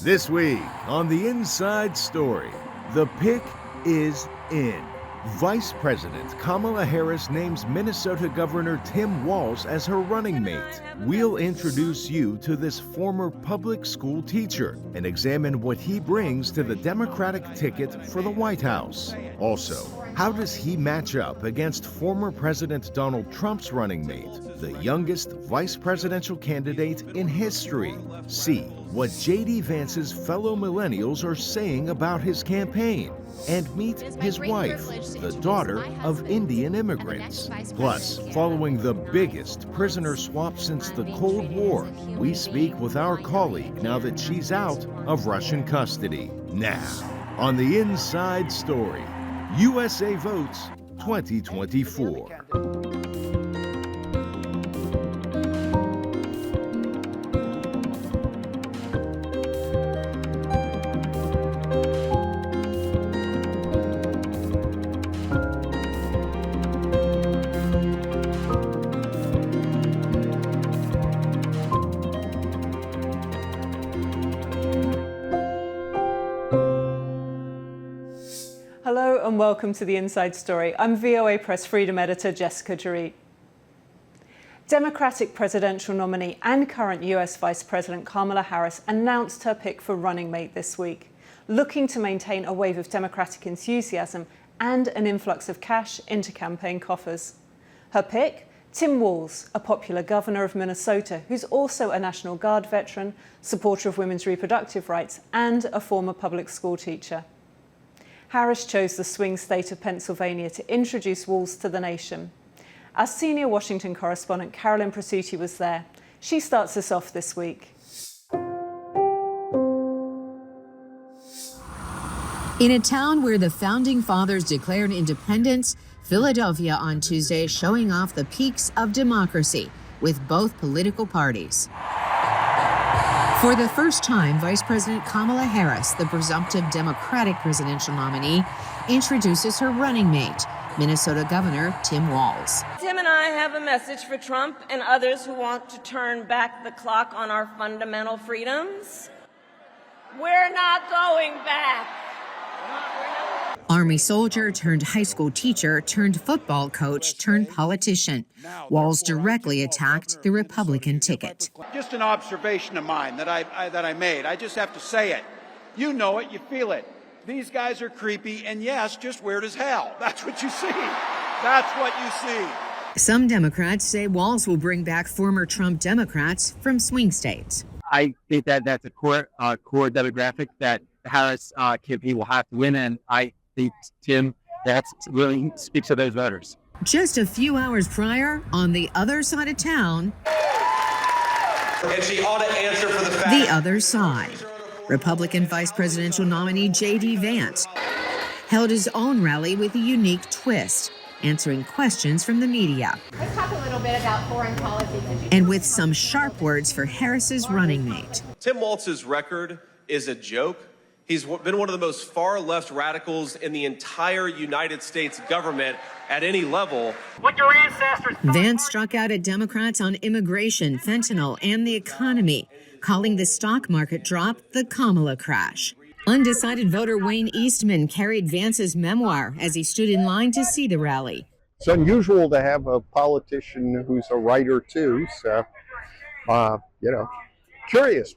This week on The Inside Story, the pick is in. Vice President Kamala Harris names Minnesota Governor Tim Walz as her running mate. We'll introduce you to this former public school teacher and examine what he brings to the Democratic ticket for the White House. Also, how does he match up against former President Donald Trump's running mate, the youngest vice presidential candidate in history? See what JD Vance's fellow millennials are saying about his campaign. And meet his wife, the daughter of Indian immigrants. Plus, following the biggest prisoner swap since the Cold War, we speak with our colleague now that she's out of Russian custody. Now, on The Inside Story, USA Votes 2024. Hello and welcome to The Inside Story. I'm VOA Press Freedom Editor Jessica Jarrett. Democratic presidential nominee and current US Vice President Kamala Harris announced her pick for running mate this week, looking to maintain a wave of Democratic enthusiasm and an influx of cash into campaign coffers. Her pick? Tim Walz, a popular governor of Minnesota who's also a National Guard veteran, supporter of women's reproductive rights, and a former public school teacher. Harris chose the swing state of Pennsylvania to introduce Walz to the nation. Our senior Washington correspondent Carolyn Prosuti was there. She starts us off this week. In a town where the Founding Fathers declared independence, Philadelphia on Tuesday showing off the peaks of democracy with both political parties. For the first time, Vice President Kamala Harris, the presumptive Democratic presidential nominee, introduces her running mate, Minnesota Governor Tim Walz. Tim and I have a message for Trump and others who want to turn back the clock on our fundamental freedoms. We're not going back. Army soldier turned high school teacher turned football coach turned politician. Walz directly attacked the Republican ticket. Just an observation of mine that I made. I just have to say it. You know it, you feel it. These guys are creepy, and yes, just weird as hell. That's what you see. That's what you see. Some Democrats say Walz will bring back former Trump Democrats from swing states. I think that that's a core demographic that Harris campaign will have to win, and I think Tim that really speaks to those voters. Just a few hours prior, on the other side of town, and she ought to answer for the fact. The other side, Republican vice presidential nominee JD Vance held his own rally with a unique twist, answering questions from the media. Let's talk a little bit about foreign policy. And with some sharp words for Harris's running mate. Tim Walz's record is a joke. He's been one of the most far-left radicals in the entire United States government at any level. What your ancestors... Vance struck out at Democrats on immigration, fentanyl, and the economy, calling the stock market drop the Kamala crash. Undecided voter Wayne Eastman carried Vance's memoir as he stood in line to see the rally. It's unusual to have a politician who's a writer, too, so, curious.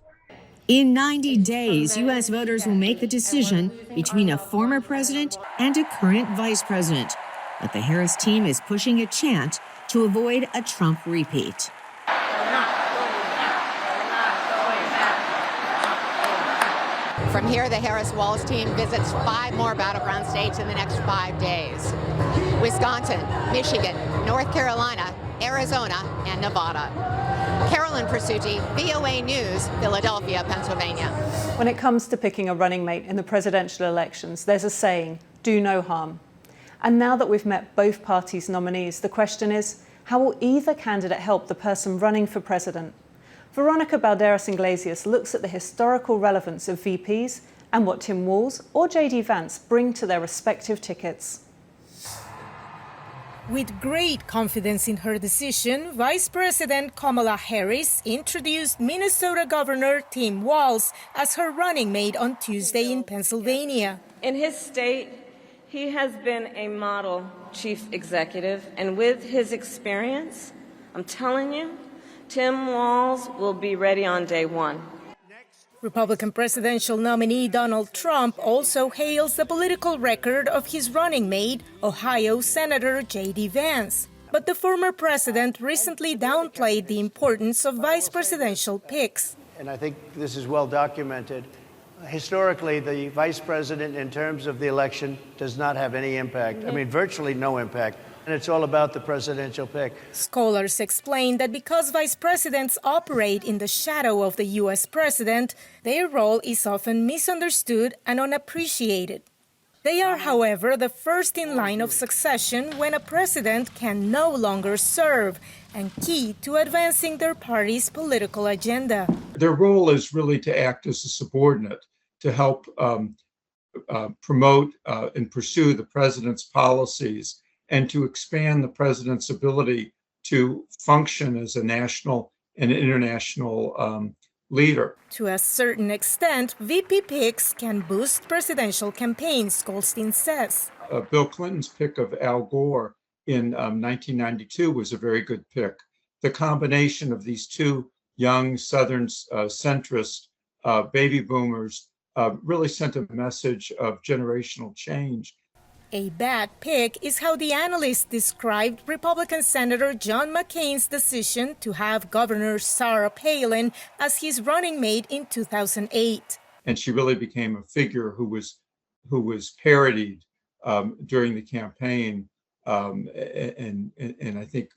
In 90 days, U.S. voters will make the decision between a former president and a current vice president. But the Harris team is pushing a chant to avoid a Trump repeat. From here, the Harris-Walz team visits 5 more battleground states in the next 5 days. Wisconsin, Michigan, North Carolina, Arizona, and Nevada. Carolyn Prosuti, VOA News, Philadelphia, Pennsylvania. When it comes to picking a running mate in the presidential elections, there's a saying, do no harm. And now that we've met both parties' nominees, the question is, how will either candidate help the person running for president? Veronica Balderas-Iglesias looks at the historical relevance of VPs and what Tim Walz or JD Vance bring to their respective tickets. With great confidence in her decision, Vice President Kamala Harris introduced Minnesota Governor Tim Walz as her running mate on Tuesday in Pennsylvania. In his state, he has been a model chief executive, and with his experience, I'm telling you, Tim Walz will be ready on day one. Republican presidential nominee Donald Trump also hails the political record of his running mate, Ohio Senator JD Vance. But the former president recently downplayed the importance of vice presidential picks. And I think this is well documented. Historically, the vice president, in terms of the election, does not have any impact. I mean, virtually no impact. And it's all about the presidential pick. Scholars explain that because vice presidents operate in the shadow of the U.S. president, their role is often misunderstood and unappreciated. They are, however, the first in line of succession when a president can no longer serve, and key to advancing their party's political agenda. Their role is really to act as a subordinate, to help promote and pursue the president's policies, and to expand the president's ability to function as a national and international leader. To a certain extent, VP picks can boost presidential campaigns, Goldstein says. Bill Clinton's pick of Al Gore in 1992 was a very good pick. The combination of these two young Southern centrist baby boomers really sent a message of generational change. A bad pick is how the analyst described Republican Senator John McCain's decision to have Governor Sarah Palin as his running mate in 2008. And she really became a figure who was parodied during the campaign, and I think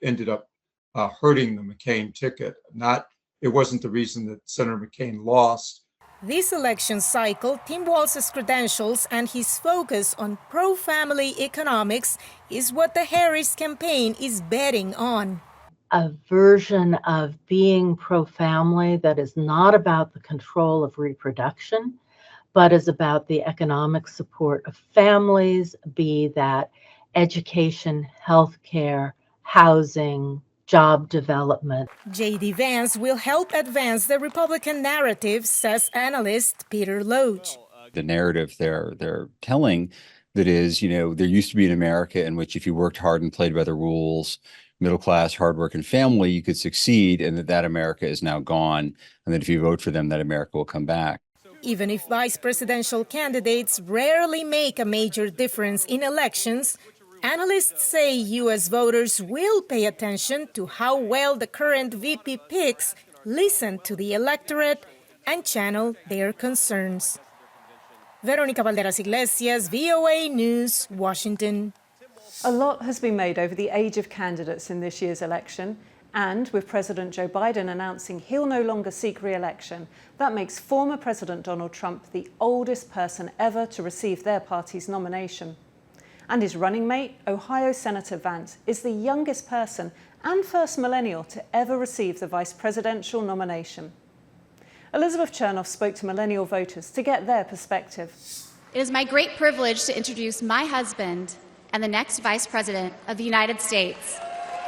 ended up hurting the McCain ticket. It wasn't the reason that Senator McCain lost. This election cycle, Tim Walz's credentials and his focus on pro-family economics is what the Harris campaign is betting on. A version of being pro-family that is not about the control of reproduction, but is about the economic support of families, be that education, healthcare, housing, job development. JD Vance will help advance the Republican narrative, says analyst Peter Loach. The narrative they're telling that is, there used to be an America in which if you worked hard and played by the rules, middle class, hardworking family, you could succeed, and that America is now gone, and that if you vote for them, that America will come back. Even if vice presidential candidates rarely make a major difference in elections, analysts say U.S. voters will pay attention to how well the current VP picks listen to the electorate and channel their concerns. Veronica Valderas Iglesias, VOA News, Washington. A lot has been made over the age of candidates in this year's election, and with President Joe Biden announcing he'll no longer seek re-election, that makes former President Donald Trump the oldest person ever to receive their party's nomination. And his running mate, Ohio Senator Vance, is the youngest person and first millennial to ever receive the vice presidential nomination. Elizabeth Chernoff spoke to millennial voters to get their perspective. It is my great privilege to introduce my husband and the next vice president of the United States,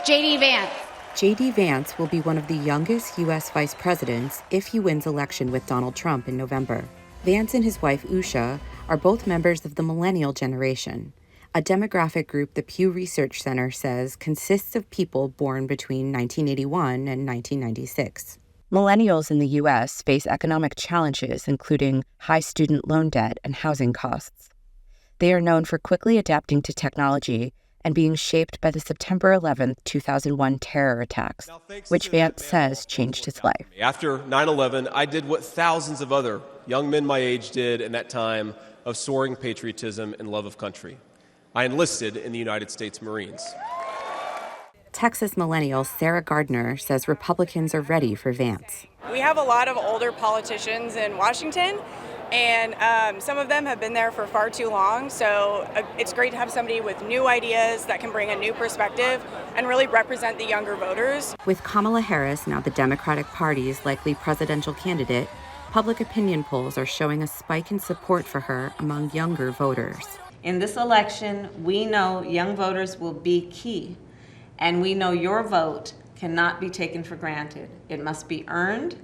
JD Vance. JD Vance will be one of the youngest U.S. vice presidents if he wins election with Donald Trump in November. Vance and his wife, Usha, are both members of the millennial generation, a demographic group the Pew Research Center says consists of people born between 1981 and 1996. Millennials in the U.S. face economic challenges, including high student loan debt and housing costs. They are known for quickly adapting to technology and being shaped by the September 11, 2001 terror attacks, which Vance says changed his life. After 9/11, I did what thousands of other young men my age did in that time of soaring patriotism and love of country. I enlisted in the United States Marines. Texas millennial Sarah Gardner says Republicans are ready for Vance. We have a lot of older politicians in Washington, and some of them have been there for far too long, so it's great to have somebody with new ideas that can bring a new perspective and really represent the younger voters. With Kamala Harris now the Democratic Party's likely presidential candidate, public opinion polls are showing a spike in support for her among younger voters. In this election, we know young voters will be key, and we know your vote cannot be taken for granted. It must be earned,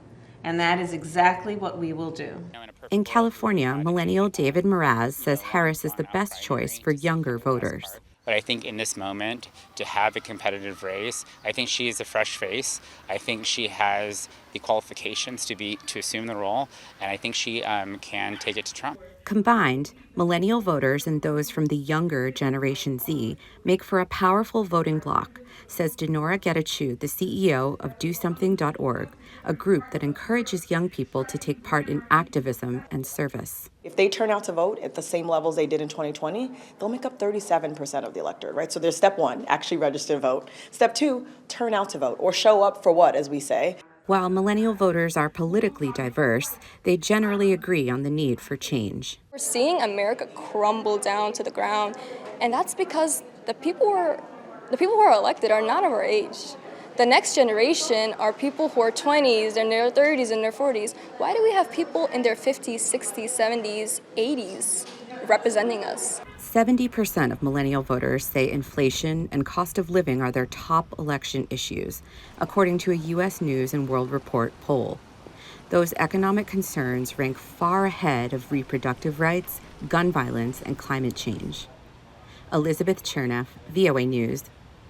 and that is exactly what we will do. In California, millennial David Mraz says Harris is the best choice for younger voters. But I think in this moment, to have a competitive race, I think she is a fresh face. I think she has the qualifications to assume the role, and I think she can take it to Trump. Combined, millennial voters and those from the younger Generation Z make for a powerful voting bloc, says Denora Getachew, the CEO of DoSomething.org, a group that encourages young people to take part in activism and service. If they turn out to vote at the same levels they did in 2020, they'll make up 37% of the electorate, right? So there's step one, actually register to vote. Step two, turn out to vote, or show up for what, as we say. While millennial voters are politically diverse, they generally agree on the need for change. We're seeing America crumble down to the ground, and that's because the people who are elected are not of our age. The next generation are people who are 20s, in their 30s, and their 40s. Why do we have people in their 50s, 60s, 70s, 80s representing us? 70% of millennial voters say inflation and cost of living are their top election issues, according to a U.S. News and World Report poll. Those economic concerns rank far ahead of reproductive rights, gun violence, and climate change. Elizabeth Cherneff, VOA News,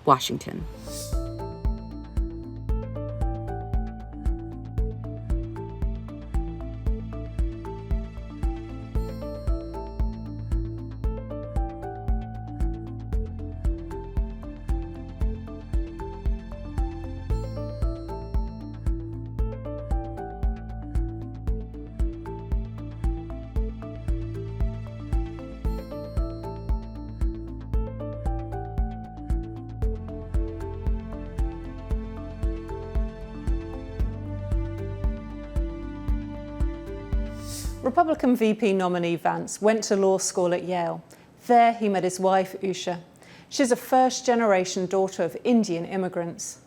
Washington. Republican VP nominee Vance went to law school at Yale. There he met his wife, Usha. She's a first-generation daughter of Indian immigrants.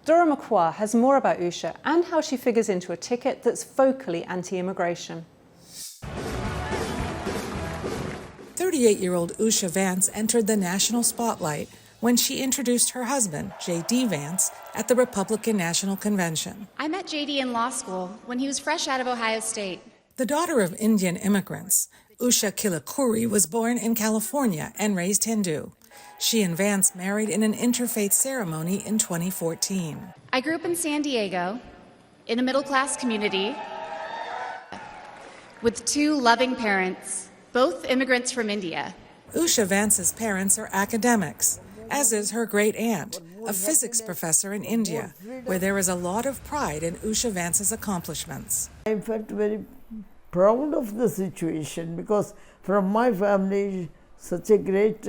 Dora McQuarrie has more about Usha and how she figures into a ticket that's vocally anti-immigration. 38-year-old Usha Vance entered the national spotlight when she introduced her husband, JD Vance, at the Republican National Convention. I met JD in law school when he was fresh out of Ohio State. The daughter of Indian immigrants, Usha Kilakuri was born in California and raised Hindu. She and Vance married in an interfaith ceremony in 2014. I grew up in San Diego, in a middle-class community, with two loving parents, both immigrants from India. Usha Vance's parents are academics, as is her great-aunt, a physics professor in India, where there is a lot of pride in Usha Vance's accomplishments. I felt very proud of the situation because from my family, such a great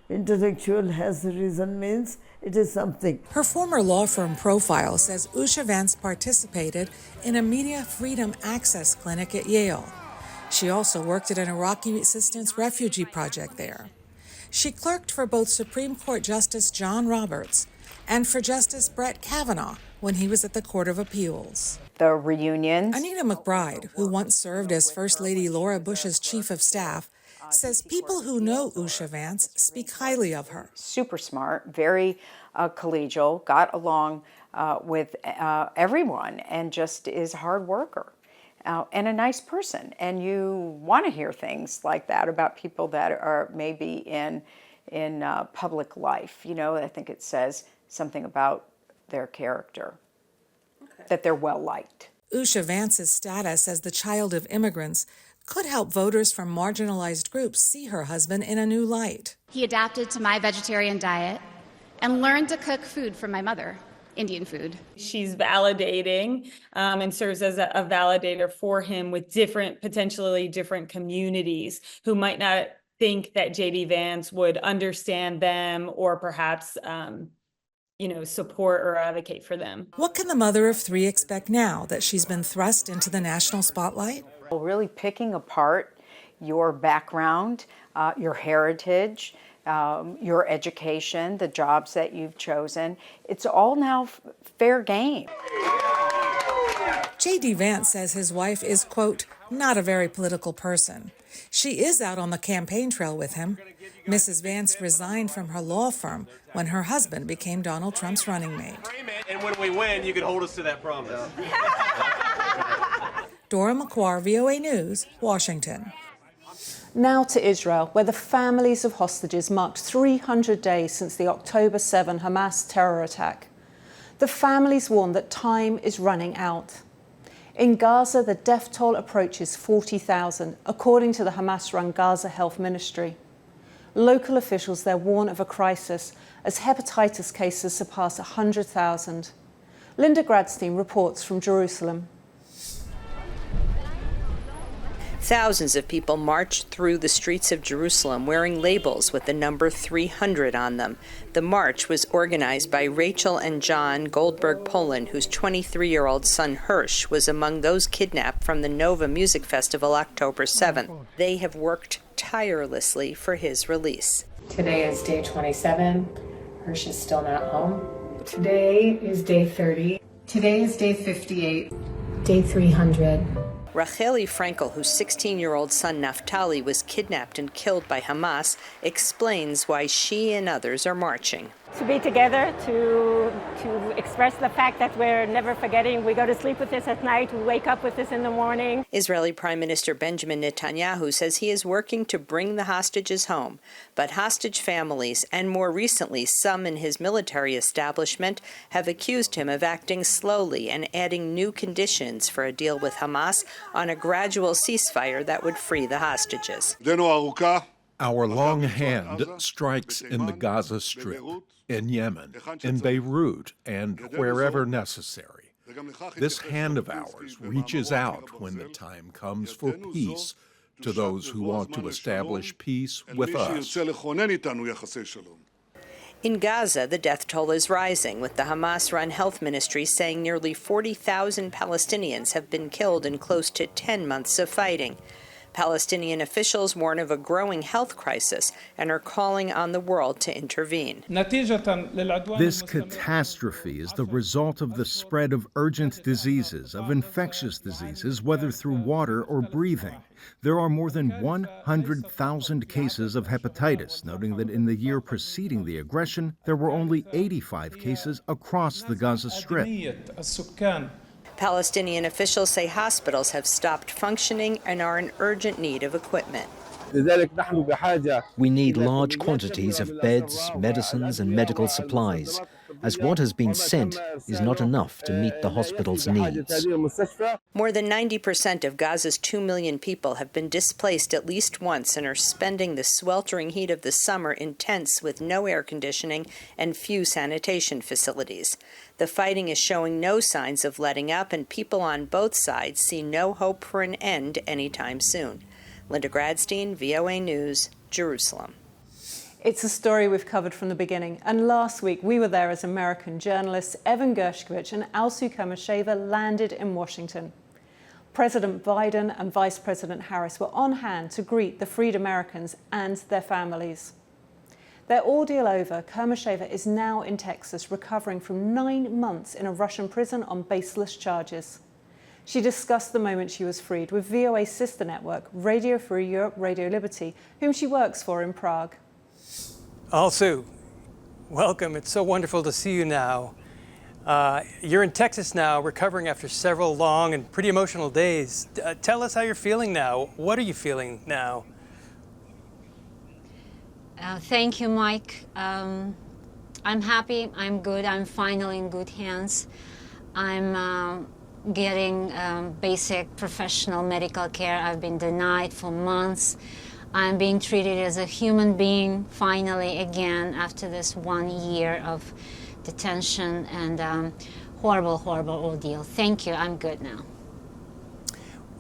intellectual has risen means it is something. Her former law firm Profile says Usha Vance participated in a media freedom access clinic at Yale. She also worked at an Iraqi assistance refugee project there. She clerked for both Supreme Court Justice John Roberts and for Justice Brett Kavanaugh when he was at the Court of Appeals. The reunions. Anita McBride, who once served as First Lady Laura Bush's chief of staff, says people who know Usha Vance speak highly of her. Super smart, very collegial, got along with everyone, and just is a hard worker and a nice person. And you want to hear things like that about people that are maybe in public life. You know, I think it says something about their character, that they're well liked. Usha Vance's status as the child of immigrants could help voters from marginalized groups see her husband in a new light. He adapted to my vegetarian diet and learned to cook food from my mother, Indian food. She's validating and serves as a validator for him with potentially different communities who might not think that JD Vance would understand them or perhaps support or advocate for them. What can the mother of three expect now that she's been thrust into the national spotlight? Really picking apart your background, your heritage, your education, the jobs that you've chosen. It's all now fair game. JD Vance says his wife is, quote, not a very political person. She is out on the campaign trail with him. Mrs. Vance resigned from her law firm when her husband became Donald Trump's running mate. And when we win, you can hold us to that promise. Dora McQuarrie, VOA News, Washington. Now to Israel, where the families of hostages marked 300 days since the October 7 Hamas terror attack. The families warn that time is running out. In Gaza, the death toll approaches 40,000, according to the Hamas-run Gaza Health Ministry. Local officials there warn of a crisis as hepatitis cases surpass 100,000. Linda Gradstein reports from Jerusalem. Thousands of people marched through the streets of Jerusalem wearing labels with the number 300 on them. The march was organized by Rachel and John Goldberg Poland, whose 23-year-old son Hirsch was among those kidnapped from the Nova Music Festival October 7th. They have worked tirelessly for his release. Today is day 27. Hirsch is still not home. Today is day 30. Today is day 58. Day 300. Racheli Frankel, whose 16-year-old son Naftali was kidnapped and killed by Hamas, explains why she and others are marching. To be together, to express the fact that we're never forgetting. We go to sleep with this at night, we wake up with this in the morning. Israeli Prime Minister Benjamin Netanyahu says he is working to bring the hostages home, but hostage families, and more recently some in his military establishment, have accused him of acting slowly and adding new conditions for a deal with Hamas on a gradual ceasefire that would free the hostages. Our long hand strikes in the Gaza Strip, in Yemen, in Beirut, and wherever necessary. This hand of ours reaches out when the time comes for peace to those who want to establish peace with us. In Gaza, the death toll is rising, with the Hamas-run health ministry saying nearly 40,000 Palestinians have been killed in close to 10 months of fighting. Palestinian officials warn of a growing health crisis and are calling on the world to intervene. This catastrophe is the result of the spread of urgent diseases, of infectious diseases, whether through water or breathing. There are more than 100,000 cases of hepatitis, noting that in the year preceding the aggression, there were only 85 cases across the Gaza Strip. Palestinian officials say hospitals have stopped functioning and are in urgent need of equipment. We need large quantities of beds, medicines, and medical supplies, as what has been sent is not enough to meet the hospital's needs. More than 90% of Gaza's 2 million people have been displaced at least once and are spending the sweltering heat of the summer in tents with no air conditioning and few sanitation facilities. The fighting is showing no signs of letting up, and people on both sides see no hope for an end anytime soon. Linda Gradstein, VOA News, Jerusalem. It's a story we've covered from the beginning, and last week we were there as American journalists Evan Gershkovich and Usha Vance landed in Washington. President Biden and Vice President Harris were on hand to greet the freed Americans and their families. Their ordeal over, Kurmasheva is now in Texas, recovering from 9 months in a Russian prison on baseless charges. She discussed the moment she was freed with VOA's sister network, Radio Free Europe, Radio Liberty, whom she works for in Prague. Also, welcome. It's so wonderful to see you now. You're in Texas now, recovering after several long and pretty emotional days. Tell us how you're feeling now. What are you feeling now? Thank you, Mike. I'm happy. I'm good. I'm finally in good hands. I'm getting basic professional medical care. I've been denied for months. I'm being treated as a human being finally again after this 1 year of detention and horrible, horrible ordeal. Thank you. I'm good now.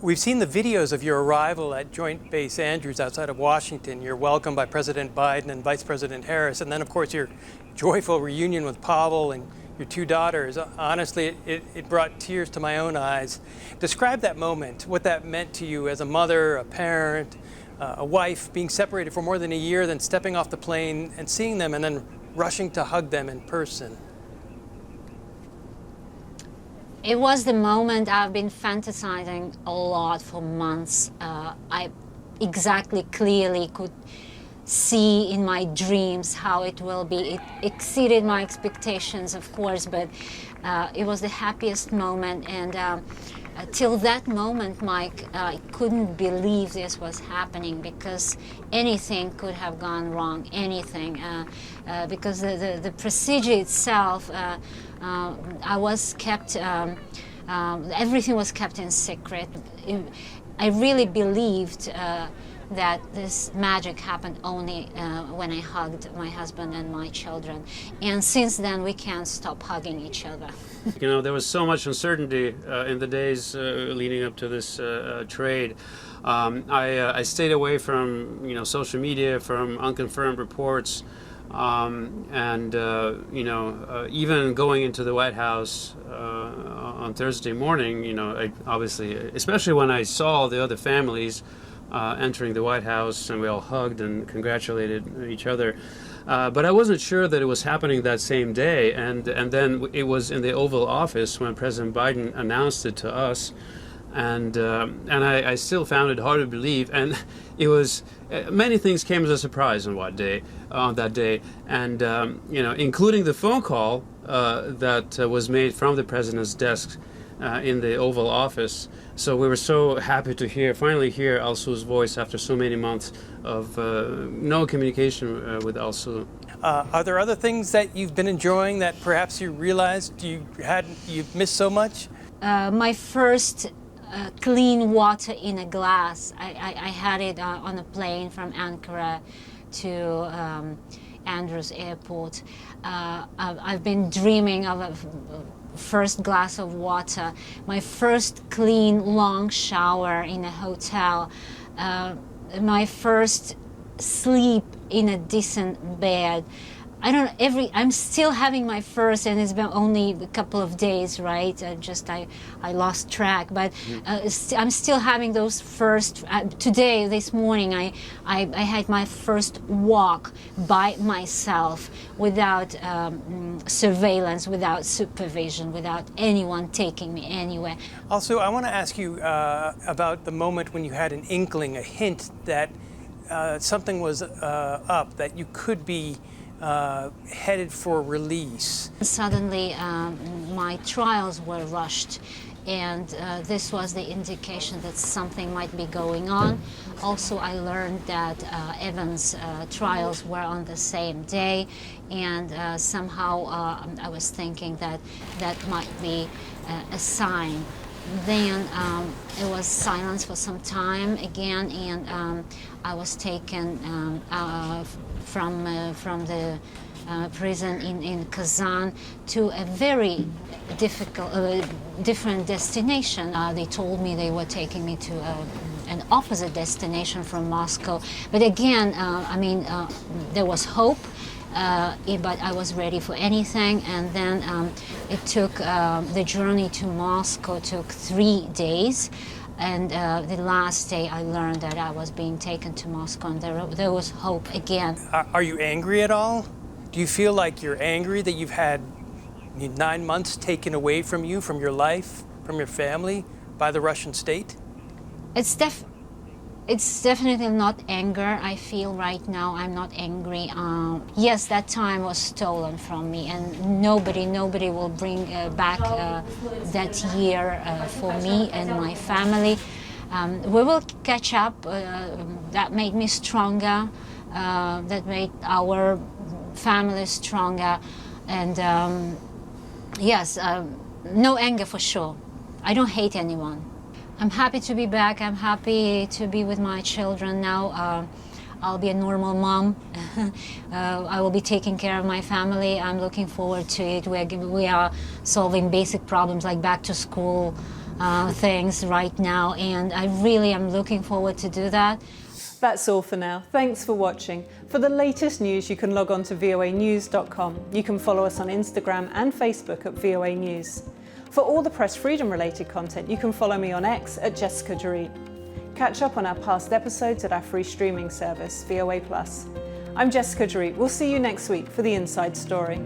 We've seen the videos of your arrival at Joint Base Andrews outside of Washington. You're welcomed by President Biden and Vice President Harris, and then, of course, your joyful reunion with Pavel and your 2 daughters. Honestly, it brought tears to my own eyes. Describe that moment, what that meant to you as a mother, a parent, a wife, being separated for more than a year, then stepping off the plane and seeing them and then rushing to hug them in person. It was the moment I've been fantasizing a lot for months. I exactly, clearly could see in my dreams how it will be. It exceeded my expectations, of course, but it was the happiest moment. And till that moment, Mike, I couldn't believe this was happening, because anything could have gone wrong, anything. Because the procedure itself, I was kept, everything was kept in secret. I really believed that this magic happened only when I hugged my husband and my children. And since then, we can't stop hugging each other. You know, there was so much uncertainty in the days leading up to this trade. I stayed away from, social media, from unconfirmed reports. Even going into the White House on Thursday morning, I obviously, especially when I saw the other families entering the White House, and we all hugged and congratulated each other. But I wasn't sure that it was happening that same day. And then it was in the Oval Office when President Biden announced it to us. And I still found it hard to believe. And it was, many things came as a surprise on that day. And, including the phone call that was made from the president's desk in the Oval Office. So we were so happy to finally hear Alsu's voice after so many months of no communication with Alsu. Are there other things that you've been enjoying that perhaps you realized you've missed so much? My first clean water in a glass. I had it on a plane from Ankara to Andrews Airport. I've been dreaming of a first glass of water, my first clean long shower in a hotel, my first sleep in a decent bed. I'm still having my first, and it's been only a couple of days, right? I lost track, but I'm still having those first. Today, this morning, I had my first walk by myself, without surveillance, without supervision, without anyone taking me anywhere. Also, I want to ask you about the moment when you had an inkling, a hint that something was up, that you could be headed for release. Suddenly, my trials were rushed, and this was the indication that something might be going on. Also, I learned that Evan's trials were on the same day, and somehow I was thinking that might be a sign. Then it was silence for some time again, and I was taken from the prison in Kazan to a very different destination. They told me they were taking me to an opposite destination from Moscow. But again, there was hope. But I was ready for anything, and then it took, the journey to Moscow took 3 days, and the last day I learned that I was being taken to Moscow, and there was hope again. Are you angry at all? Do you feel like you're angry that you've had 9 months taken away from you, from your life, from your family, by the Russian state? It's definitely not anger I feel right now. I'm not angry. Yes, that time was stolen from me, and nobody will bring back that year for me and my family. We will catch up. That made me stronger. That made our family stronger. And yes, no anger for sure. I don't hate anyone. I'm happy to be back. I'm happy to be with my children now. I'll be a normal mom. I will be taking care of my family. I'm looking forward to it. We are solving basic problems like back to school things right now, and I really am looking forward to do that. That's all for now. Thanks for watching. For the latest news, you can log on to voanews.com. You can follow us on Instagram and Facebook at VOA News. For all the press freedom related content, you can follow me on X at Jessica Dorit. Catch up on our past episodes at our free streaming service, VOA+. I'm Jessica Dorit. We'll see you next week for The Inside Story.